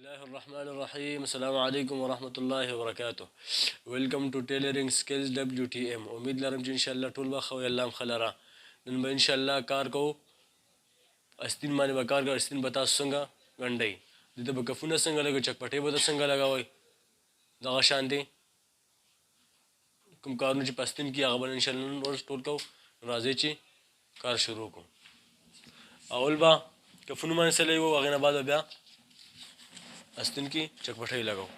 الله الرحمن الرحیم. السلام علیکم ورحمۃ الله وبرکاتہ. ویلکم ټو ټیلرینګ سکلز WTM. امید لرم چې انشاءالله ټول به ښه وي. الله هم ښه لره. نن به انشاءالله کار کوو استین باندې به کار کوو. استین به تاسو څنګه ګنډئ، دلته به کفونه څنګه لګوئ، چکپټۍ به څنګه لګوئ، دغه شانتې کوم کارونه چې په استین کې هغه به انشاءالله نن ورځ ټول کوو. راځئ چې کار شروع کړو. اول به کفونو باندې څه لګوو، هغې نه بعد به بیا استین کې چکپټۍ لګوو.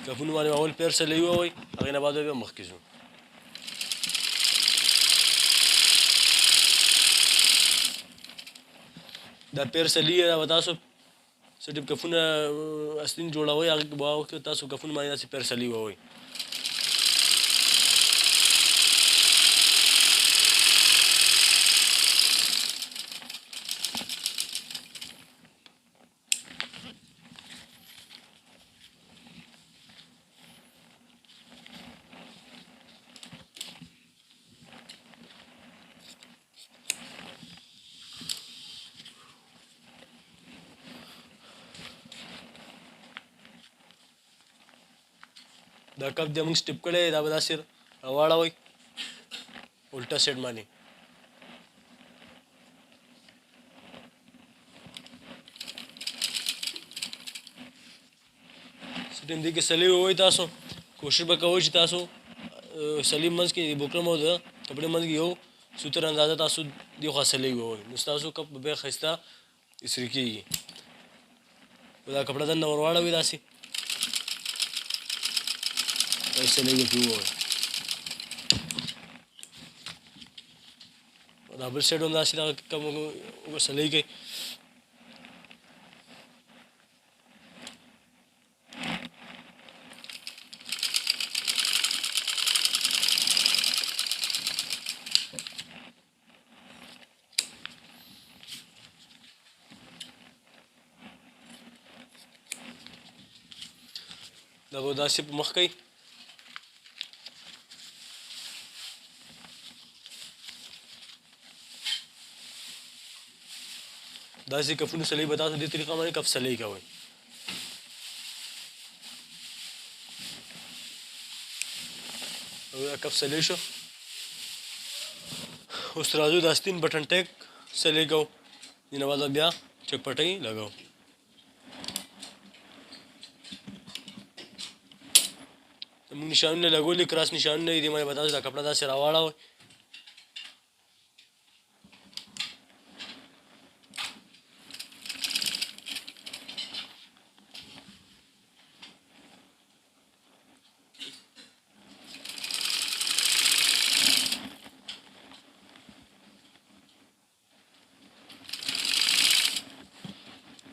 کفونو باندې اول پیر سلی ووئ، هغې نه بعد بیا مخکې ځو. دا پیر سلی دا به تاسو څه ټیپ کفونه استین جوړوئ، هغې کې به تاسو کفونو باندې داسې پیر سلی ووئ. دا کپ دی موږ سټیپ کړی، دا به داسې راواړوئ الټا سایډ باندې. څه ټایم دې کې سلی ووئ. تاسو کوشش به کوئ چې تاسو سلی منځ کې بوکرم او د کپړې منځ کې یو سوتر اندازه تاسو دې خوا سلی ووئ، نو ستاسو کپ به بیا ښایسته استري کېږي. دا کپړه دننه ور واړوئ داسې سلی به پرې ووئ. دا بل سایډ هم داسې دغه کم سلی کوئ. دا به داسې په مخ کوئ. داسې کفونو سلی به تاسو دې طریقه باندې کف سلی کوئ. دا کف سلی شو. اوس راځو د استین بټن ټیک سلی کوو، دې نه بعد بیا چکپټۍ لګوو. موږ نشانونه لګولي، کراس نشانونه دي، دې باندې به تاسو دا کپړه داسې راواړوئ.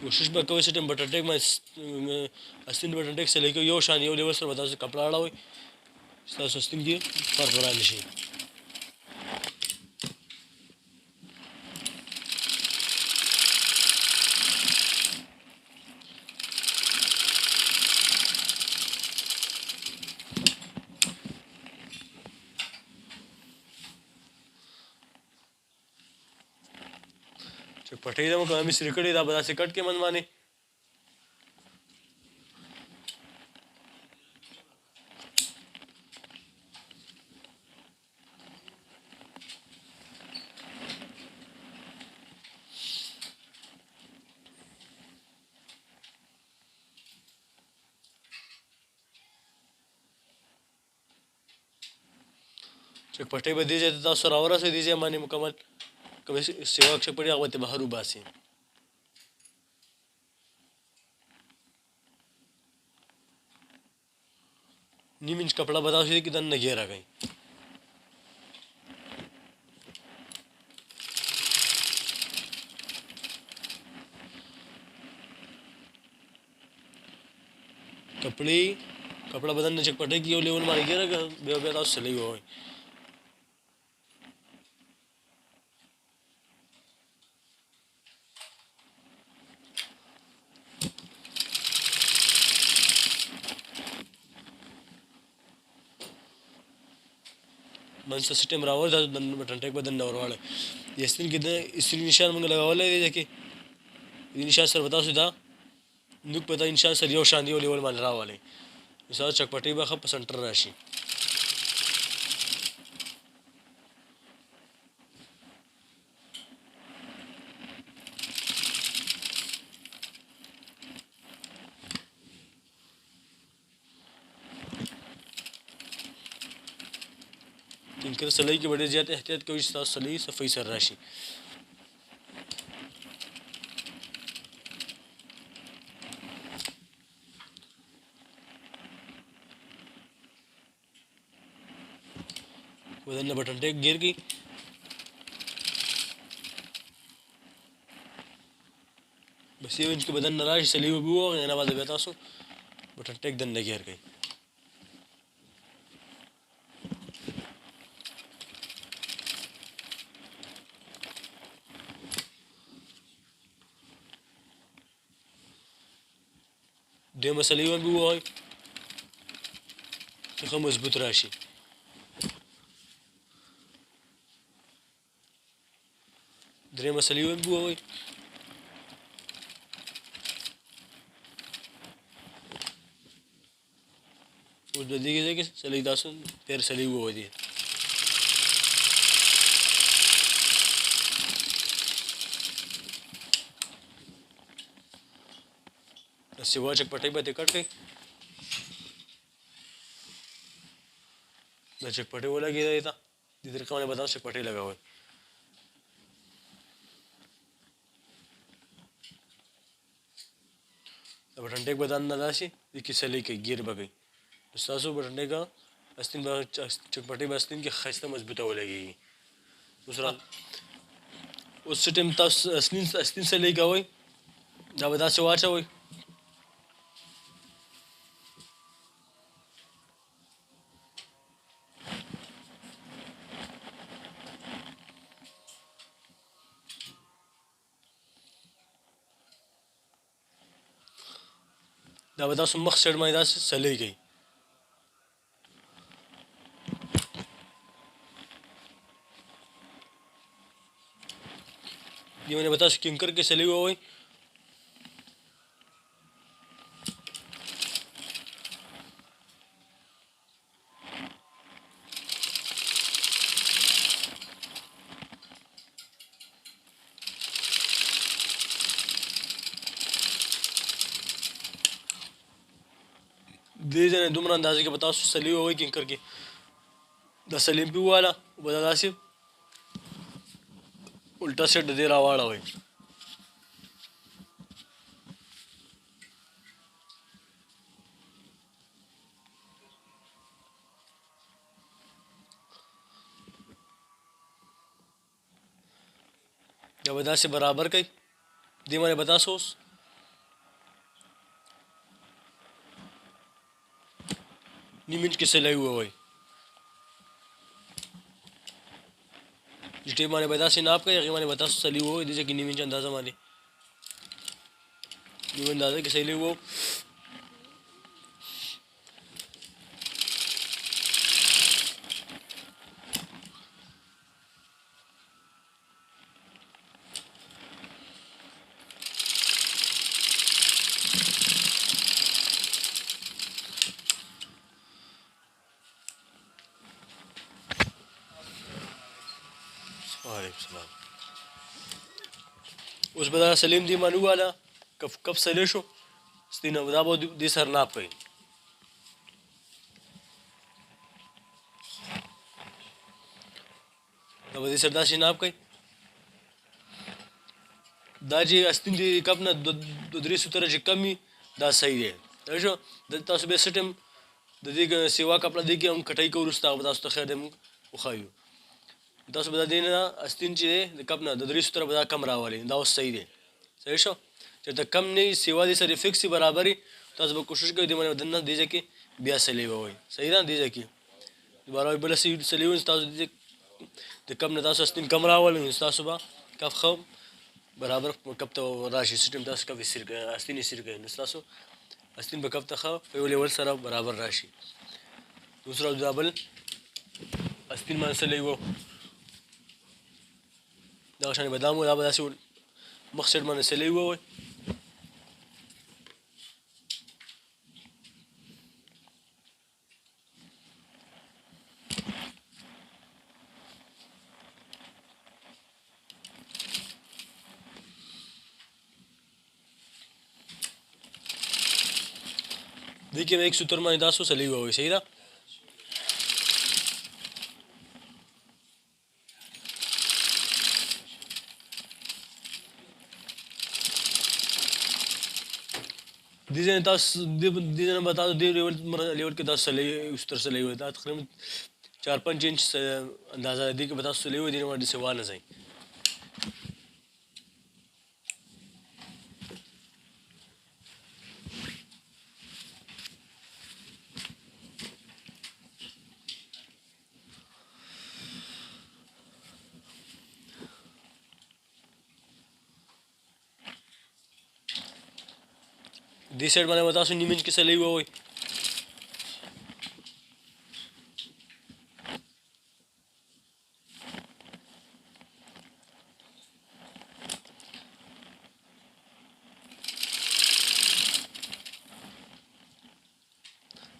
کوشش به کوئ چې ټایم بټن ټیک باندې استین بټن ټیک سلی کوئ، یو شان یو لیول سره به تاسو کپړه اړوئ چې ستاسو استین کې فرق را نه شي. چکپټۍ ده مو کومه استري کړې، دا به داسې کټ کې من باندې چکپټۍ به دې ځای ته تاسو راورسئ. دې ځای باندې مکمل کومې سیوا چکپټۍ هغه به بهر وباسئ. نیم انچ کپړه به تاسو دې کې دننه ګیره کوئ. کپړه به دننه چکپټۍ کې یو لیول باندې ګیره کړه، بیا تاسو سلی ووئ. منځ ته سټیم راوړ، دا بټن ټیک به دننه ور واړوئ. د استین کې د استري نشان موږ لګولی دی، چې دې نشان سره به تاسو دا نوک په دا انشان سره یو شان دی یو لیول باندې راولئ نو ستاسو چکپټۍ به ښه په سنټر راشي. کینکر سلۍ کې به ډېر زیات احتیاط کوئ چې ستاسو سلۍ صفۍ سره راشي. بدن نه بټن ټیک ګیر کړئ. بس یو انچ کې بدن نه راشي سلۍ به ووهئ نه بعد بیا تاسو بټن ټیک دننه ګیر کړئ. دویمه سلۍ هم ووهئ چې ښه مضبوط راشي. درېیمه سلۍ هم ووهئ. اوس په دې ځای کې سلۍ تاسو تېر سلۍ ووهئ. سیوا چکپټۍ به ترې کټ کړئ. دا چکپټۍ ولګېده دې ته دې طریقه باندې به تاسو چکپټۍ لګوئ. د بټن ټیک به دننه داسې دې کې سلۍ کوي ګیر به کوي نو ستاسو بټن ټیک استین به چکپټۍ به استین کې ښایسته مضبوطه ولګېږي. اوس څه ټایم تاسو استین سلۍ کوئ دا به داسې واچوئ دا به تاسو مخ سایډ باندې داسې سلۍ کوئ. دې باندې به تاسو کینکر کې سلۍ ووهئ. دې ځای نه دومره اندازې کې به تاسو سلۍ ووهئ کینکر کې دا سلۍ پې وواله به دا داسې الټا سیټ د دې راواړوئ. دا به داسې برابر کړئ. دې باندې به تاسو اوس نیم انچ کې سلۍ ووهئ. ټیپ باندې به داسې ناپ کړئ هغې باندې به تاسو سلۍ ووهئ. دې ځای کې نیم انچ اندازه باندې نیم اندازه کې سلۍ ووهو. وعلیکم السلام. اوس به دا سلۍ دې باندې وواله کف سلۍ شو ستینه دا به دې سره ناپ کوئ. دا به دې سره داسې ناپ کوئ. دا چې استین دې کپ نه دو درې سوتره چې کم وي دا صحیح دی. صحیح شو. دلته تاسو بیا څه ټایم د دې سیوا کپ نه دې کې هم کټۍ کوو وروسته هغه به تاسو ته خیر دی موږ وښایو. تاسو به د دې نه استین چې دی د کپ نه د درې سوتره به دا کم راولئ. دا اوس صحیح دی. صحیح شو. چېرته کم نه وي سیوا دې سره فکس وي برابر وي تاسو به کوشش کوئ دې باندې دننه دې ځای کې بیا سلۍ ووهئ. صحیح ده. دې ځای کې دوباره بله سلۍ ونیسئ تاسو د کپ نه تاسو استین کم راولئ نو ستاسو به کف ښه برابر کپ ته راشي. څه ټایم تاسو کپ استین ایسیر کوئ نو ستاسو استین به کپ ته ښه په یو لیول سره برابر راشي. دوسرا دا بل استین باندې سلۍ ووهو دغه شانې به دا مو دا به داسې مخ سایډ باندې سلۍ ووهئ. دې کې ایک سوتر باندې تاسو سلی ووي. صحیح ده. دې ځای تاسو دې ځای به تاسو دې لیول کې تاسو سلی سوتر سلی وي. دا تقریبا 4-5 انچ اندازه دې کې به تاسو سلی وي. دې نه داسې وانه ځئ. دې سایډ باندې به تاسو نیم انچ کې سلی ووئ.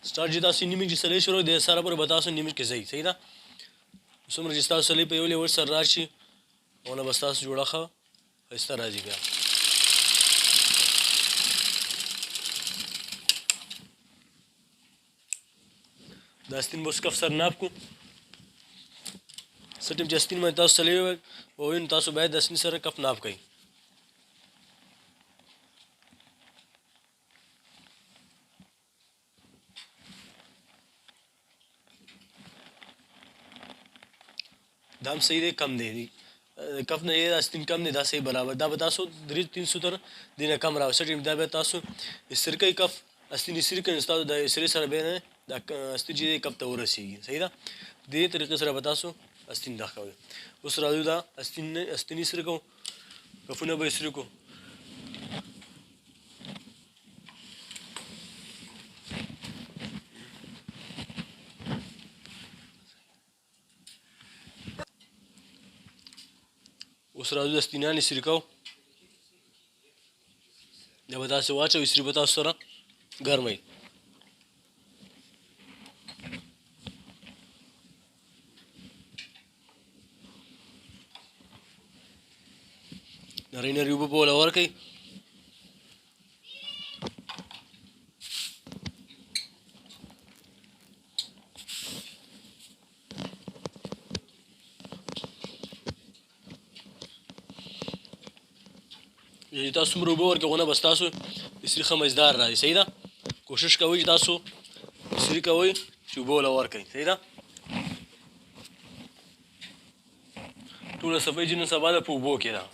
سټارټ چې تاسو نیم انچ سلی شروع د سره پورې به تاسو نیم انچ کې ځئ. صحیح ده. څومره چې ستاسو سلی په یو لیول سره راشي اونه به ستاسو جوړه ښه ښایسته راځي. بیا د استین به اوس کف سره ناب کړو. څه ټیم چې استین باندې تاسو سلی ووئ نو تاسو باید د استین سره کف ناب کړئ. دا هم صحیح دی کم دی. کف نه یې استین کم دی. دا صحیح برابر. دا به تاسو 3 سوتر دې نه کم راوړئ. څه ټیم دا به تاسو استر کوئ کف استین استري کړئ نو ستاسو د استري سره بیا نه دا استین چې کف ته ورسېږي. صحیح ده. دې طریقې سره به تاسو استین دا کوئ. اوس راځو دا استین استري کوو. کفونه به استري کوو. اوس راځو استینان استري کوو. دا به تاسو واچوئ. استري به تاسو سره ګرمئ. نری نری اوبه به وله ورکئ. چې تاسو څومره اوبه ورکړئ غونه به ستاسو استري ښه مزدار راځي. صحیح ده. کوشش کوئ چې تاسو استري کوئ چې اوبه وله ورکئ. صحیح ده. ټوله صفحه چې نن سبا ده په اوبو کې ده.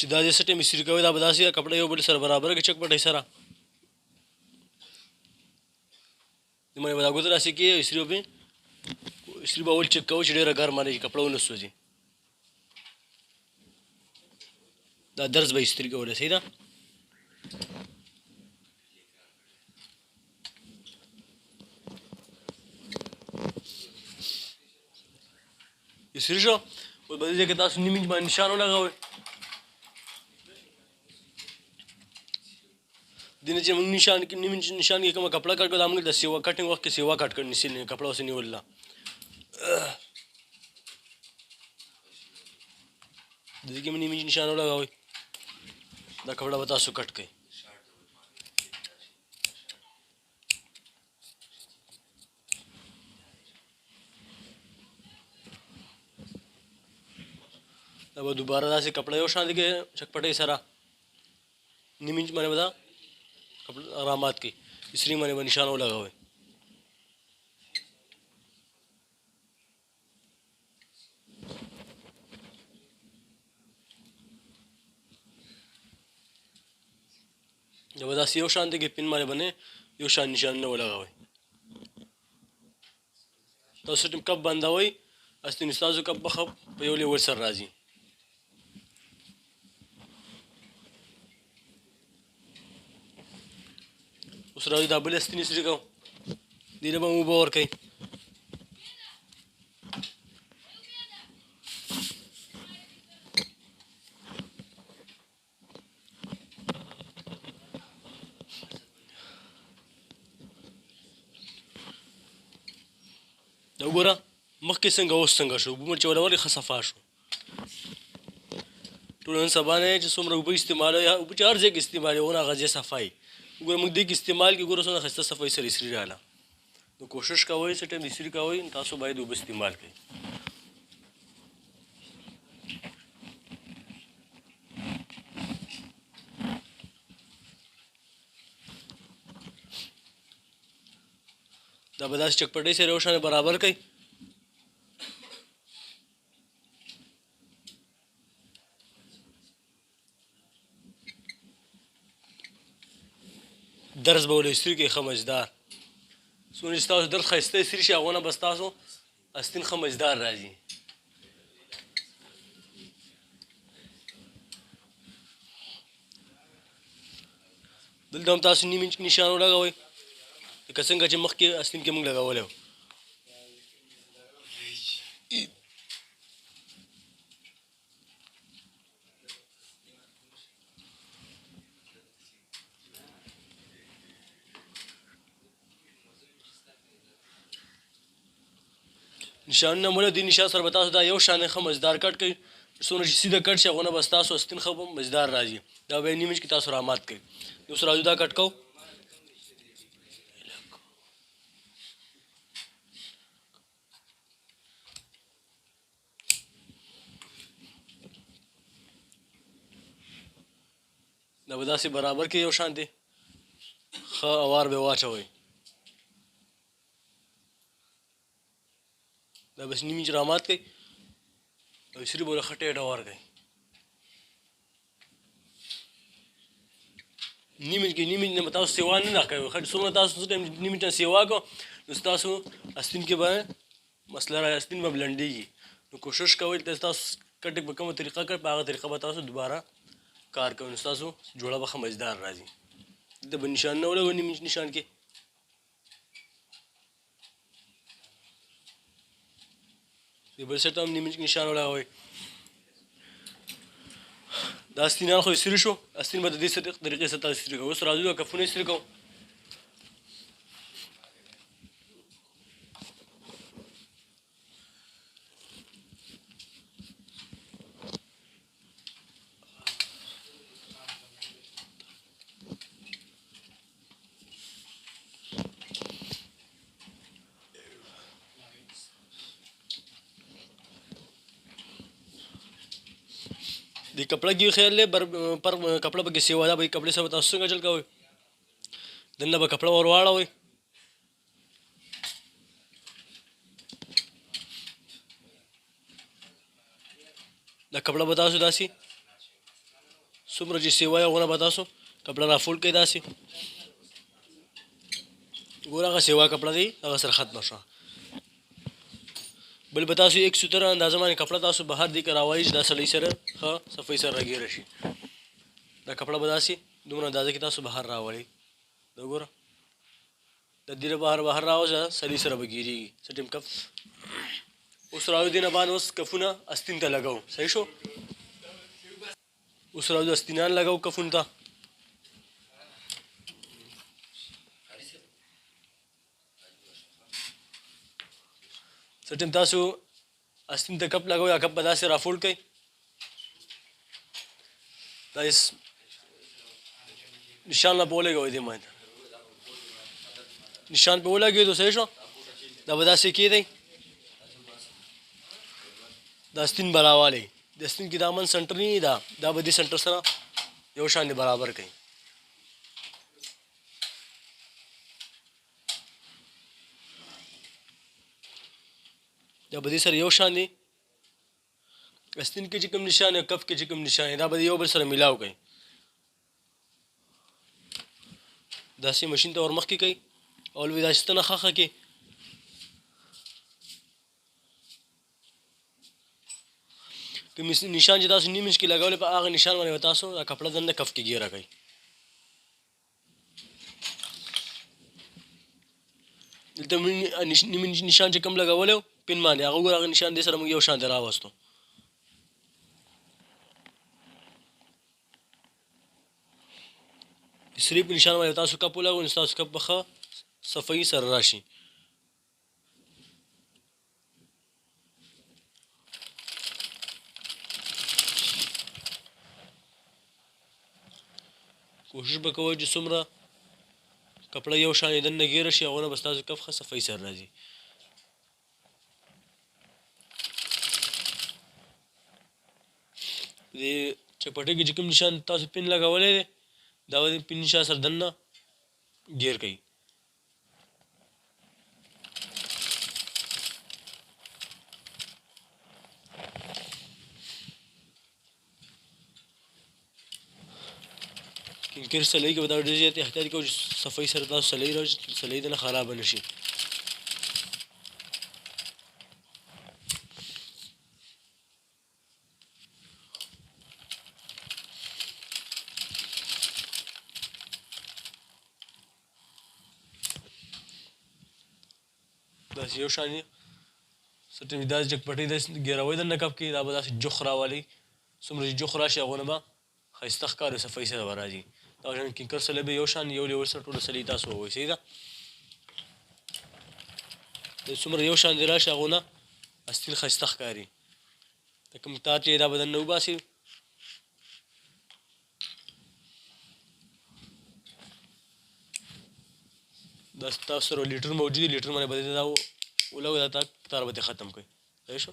چې دا دې څه ټایم استري کوئ دا به داسې کپړه یو بل سره برابره کړئ چک پټۍ سره. د باندې به دا ګوته داسې کړئ استري به اول چک کوئ چې ډېره ګرمه نه شي کپړه ونه سوځي. دا درز به استري کوله. صحیح ده. استري شو. اوس به دې ځای کې تاسو نیم انچ باندې نشان ولګوئ. دې نه چې موږ نیم انچ نشان کې کومه کپړه کټ کړو دا موږ د سیوا کټینګ وخت کې سیوا کټ کړ نیسي کپړه اوسې نیوله. دې کې نیم انچ نشان ولګوئ. دا کپړه به تاسو کټ کړئ. دا به دوباره داسې کپړه یو شان کې چکپټۍ سره نیم انچ باندې به دا رامات کړئ. استري باندې به نشان ولګوئ. دا به داسې یو شان دی کې پین باندې باندې یو شان نشان نه ولګوئ. تاسو ټیم کپ بندوئ. استین ستاسو کپ به ښه په یو لیول سره راځي. اوس راځئ دا بل استین استري کوو. دې نه به اوبه ورکوئ. دا وګوره مخکې څنګه اوس څنګه شو اوبه مو چې ولولې ښه صفا شو ټول نن سبا نه چې څومره اوبه استعمالوي اوبه چې هر ځای کې استعمالوي هغونه هغه ځای صفا وي وګوره موږ دې کې استعمال کې ګوره څومره ښایسته صفایي سره ایسري راغله نو کوشش کوئ څه ټایم ایسري کوئ تاسو باید اوبه استعمال کړئ دا به داسې چکپټۍ سره یو شان برابر کړئ درز به ولې استري کړئ ښه مزدار څومره چې ستاسو درز ښایسته استري شي هغونه به ستاسو استین ښه مزدار راځي دلته هم تاسو نیم انچ نشان ولګوئ لکه څنګه چې مخکې استین کې موږ لګولی و نشانونه مو دې نشان سره به تاسو دا یو شان ښه مزدار کټ کوئ څومره چې سیده کټ شي هغونه به ستاسو استین ښه مزدار راځي دا به یې نیم انچ کې تاسو رامات کوئ اوس راځو دا کټ کوو دا به داسې برابر کې یو شان دی ښه اوار به واچوئ دا بس نیم انچ رامات کوئ او اسري به ښه ټیټ اوار کوئ نیم انچ کې نیم انچ نه به تاسو سیوا نه راکوئ څومره تاسو څه ټایم نیم انچ نه سیوا کړو نو ستاسو استین کې به مسله را استین به بلنډېږي نو کوشش کوئ چې تاسو کټ په کومه طریقه کړ په هغه طریقه به تاسو دوباره کار کوئ نو ستاسو جوړه به ښه مزدار راځي دلته به نشان نه ولګوئ نیم انچ نشان کې د بل سیټ هم نیم انچ نشان ولګوئ دا استینان خو استري شو استین به د دې طریقې سره تاسو استري کوئ اوس راځو دا کفونه استري کوو د کپړه کې خیال دی پر کپړه پکې سیوا ده به کپړې سره تاسو څنګه چل کوئ دننه به کپړه ور واړوئ دا کپړه به تاسو داسې څومره چې سیوا یې هغونه به تاسو کپړه رافولډ کړئ داسې ګوره هغه سیوا کپړه دی هغه سره ختمه شوه بل به تاسو یک ستره اندازه باندې کپړه تاسو بهر دی که راوایي چې دا سړی سره ښه صفایي سره راګیره شي دا کپړه به داسې دومره اندازه کې تاسو بهر راولئ دا وګوره د دې نه بهر راوځه سړي سره به ګیرېږي څه ټیم کف اوس راځو دې نه باندې اوس کفونه استین ته لګوو صحیح شو اوس راځو استینان لګوو کفونو ته څه ټیم تاسو استین ته کپ لګوئ یا کپ به داسې رافولډ کړئ دا نشان لا په ولګوئ دې باندې نشان په ولګېدو صحیح شو دا به داسې کېدی دا استین به راوالی د استین کې دا من سنټر نه دا به دې سنټر سره یو شان دی برابر کوي دا به دې سره یو شان دی استین کې چې کوم نشان دی کف کې چې کوم نشان دی دا به یو بل سره میلاو کوي داسې ماشین ته ور مخکې کوي او لوی داسې ته نه خښه کې کوم نشان چې تاسو نیم انچ کې لګولی په هغه نشان باندې به تاسو دا کپړه دننه کف کې ګیره کوئ دلته نیم انچ نشان چې کوم لګولی و پین باندې هغه وګوره هغه نشان دې سره موږ یو شان دی راوستو اسري په نشان باندې تاسو کپ ولګوئ نو ستاسو کپ به ښه صفایي سره راشي کوشش به کوئ چې څومره کپړه یو شان یې دننه ګیره شي هغونه به ستاسو کف ښه صفایي سره راځي. دې چپټۍ کې چې کوم نشان تاسو پین لګولی دی دا به د پین نشان سره دننه ګیر کوي. کینکر سلۍ کې به دا ډېر زیات احتیاط کوو چې صفایي سره تاسو سلۍ راشي سلۍ دننه خرابه نه شي. داسې یو شان یې څه ټیم داسې چکپټۍ داسې ګیروئ دننه کپ کې دا به داسې جوخ راولي. څومره چې جوخ راشي هغونه به ښایسته ښکاري صفایي سره به راځي. دغه شان کینکر سلۍ به یو شان یو لیول سره ټوله سلۍ تاسو ووایئ. صحیح ده. څومره یو شان دې راشي هغونه استین ښایسته ښکاري. د کوم تار چې دا به دننه وباسي دا ستاسو سره لیټر موجود دی لیټر باندې به دې دا ولګوئ دا تار به دې ختم کړئ. صحیح شو.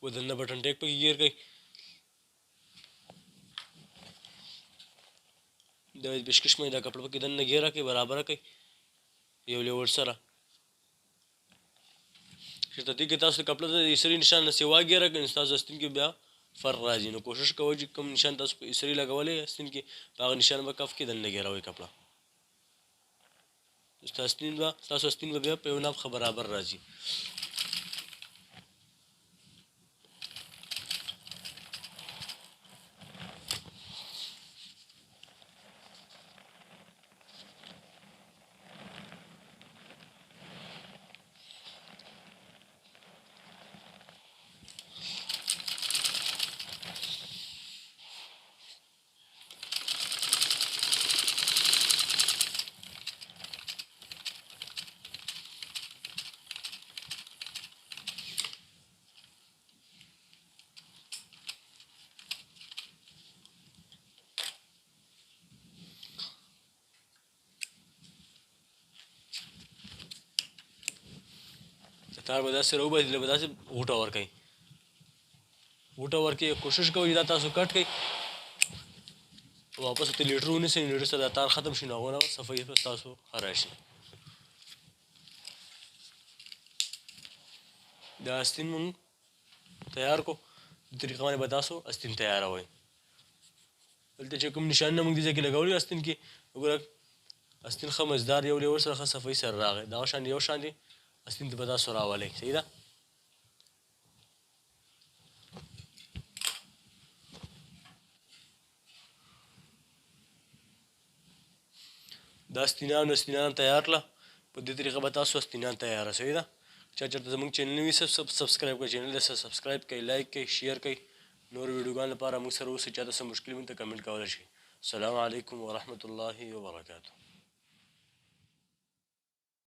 و دننه بټن ټیک پکې ګیر کړئ. د پیشکش باندې دا کپړه پکې دننه ګیره کړئ برابره کړئ یو لیول سره. چې تدې کې تاسو کپړه ته د اسري نشان نه سوا ګیره کړئ نو ستاسو استین کې بیا فرق راځي. نو کوشش کوئ چې کوم نشان تاسو په اسري لګولی استین کې په هغه نشان به کف کې دننه ګیروئ کپړه. ستاسو استین به بیا په یو ناب ښه برابر راځي. تار به داسې راوباسي له به داسې غوټه ورکوئ. غوټه ورکوئ کوشش کوئ چې دا تاسو کټ کړئ واپس ورته لیټر ونیسئ نو لیټر سره دا تار ختم شي نو هغونه صفایي به ستاسو ښه راشي. دا استین مونږ تیار کړو. دې طریقه باندې به تاسو استین تیاروئ. دلته چې کوم نشانونه مونږ دې ځای کې لګولي استین کې وګوره استین ښه مزدار یو لیول سره ښه صفایي سره راغی. دغه شان یو شان دی استین ته به تاسو راولئ. صحیح ده. دا استینان تیار کړه. په دې طریقه به تاسو استینان تیاره. صحیح ده. چا چېرته زموږ چینل نه وي سبسکرایب کړئ چینل ته سبسکرایب کړئ لایک کړئ شیر کړئ. نور ویډیوګانو لپاره موږ سره اوسئ. چاته څه مشکل وي نو ته کمنټ کولی شئ. السلام علیکم ورحمة الله وبرکاته.